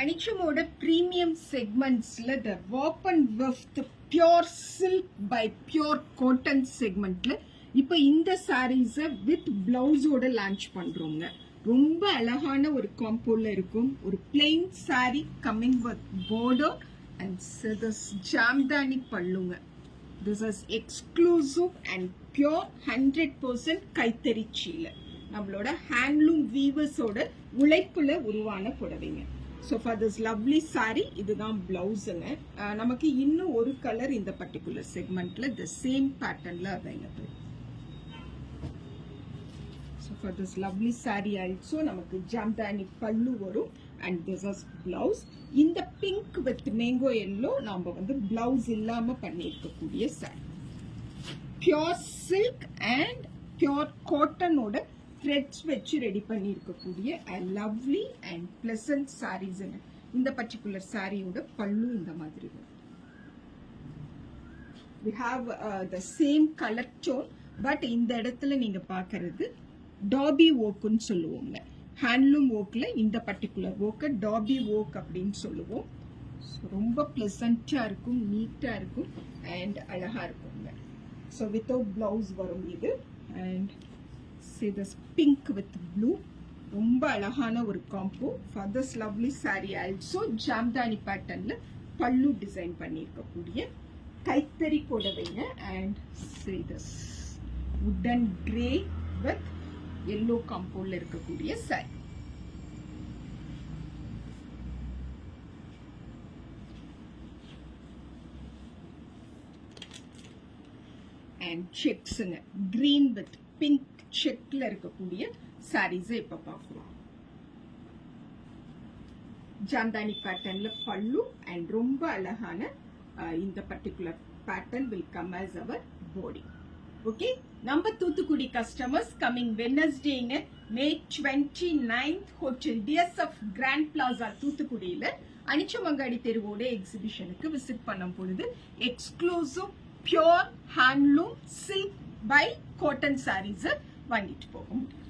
அனிச்சமோட premium செக்மெண்ட்ஸ்ல the warp and weft pure silk by pure cotton செக்மெண்ட்ல இப்போ இந்த சாரீஸை வித் பிளவுஸோட லான்ச் பண்றோங்க. ரொம்ப அழகான ஒரு காம்போல இருக்கும். ஒரு plain sari coming with border and Jamdani பல்லுங்க. This is exclusive and pure 100% கைத்தறி சீலை. நம்மளோட ஹேண்ட்லூம் வீவர்ஸோட உழைப்புல உருவான புடவைங்க. So for this lovely sari இதுதான் பிளவுஸுங்க. நமக்கு இன்னும் ஒரு கலர் இந்த பர்டிகுலர் செக்மெண்ட்ல த சேம் பேட்டர்ன்ல available. So for this lovely sari also நமக்கு ஜாம்தானி பல்லு வரும் அண்ட் திஸ் இஸ் பிளவுஸ். இந்த பிங்க் வித் மேங்கோ எல்லோ நாம வந்து பிளவுஸ் இல்லாம பண்ணியிருக்கக்கூடிய sari. Pure silk and pure காட்டனோட threads வச்சு ரெடி பண்ணி இருக்கக்கூடிய லவ்லி அண்ட் பிளசன்ட் சாரீஸ். இந்த பர்டிகுலர் சாரியோட பல்லு இந்த மாதிரி வரும். we have the same color tone but இந்த இடத்துல நீங்க பாக்குறது டாபி ஓக்குன்னு சொல்லுவோங்க. ஹேண்ட்லூம் ஓக்ல இந்த பர்டிகுலர் ஓக்க டாபி ஓக் அப்படின்னு சொல்லுவோம். ரொம்ப பிளசண்டா இருக்கும், நீட்டா இருக்கும் அண்ட் அழகா இருக்குங்க. ஸோ வித்தவுட் பிளவுஸ் வரும் இது. And see this pink with blue, ரொம்ப அழகான ஒரு combo. for this lovely saree also Jamdani பேட்டர்ன்ல பல்லு டிசைன் பண்ணியிருக்கக்கூடிய கைத்தறி புடவைங்க. and see this wooden grey with yellow காம்போல இருக்கக்கூடிய saree. and checks green with pink செக்ல இருக்கக்கூடிய சாரீஸ் இப்ப பார்க்கலாம். ஜாம்தானி பேட்டர்ன்ல பல்லு அண்ட் ரொம்ப அழகான இந்த particular pattern will come as our body. Okay, நம்ம தூத்துக்குடி கஸ்டமர்ஸ் கமிங் வெட்னஸ்டேங்க May 29th hotel DSF grand plaza தூத்துக்குடியில அனிச்சமங்காடி தெருவோட எக்ஸிபிஷனுக்கு விசிட் பண்ணும் பொழுது exclusive pure handloom silk by cotton sarees வாங்கிட்டு போக முடியும்.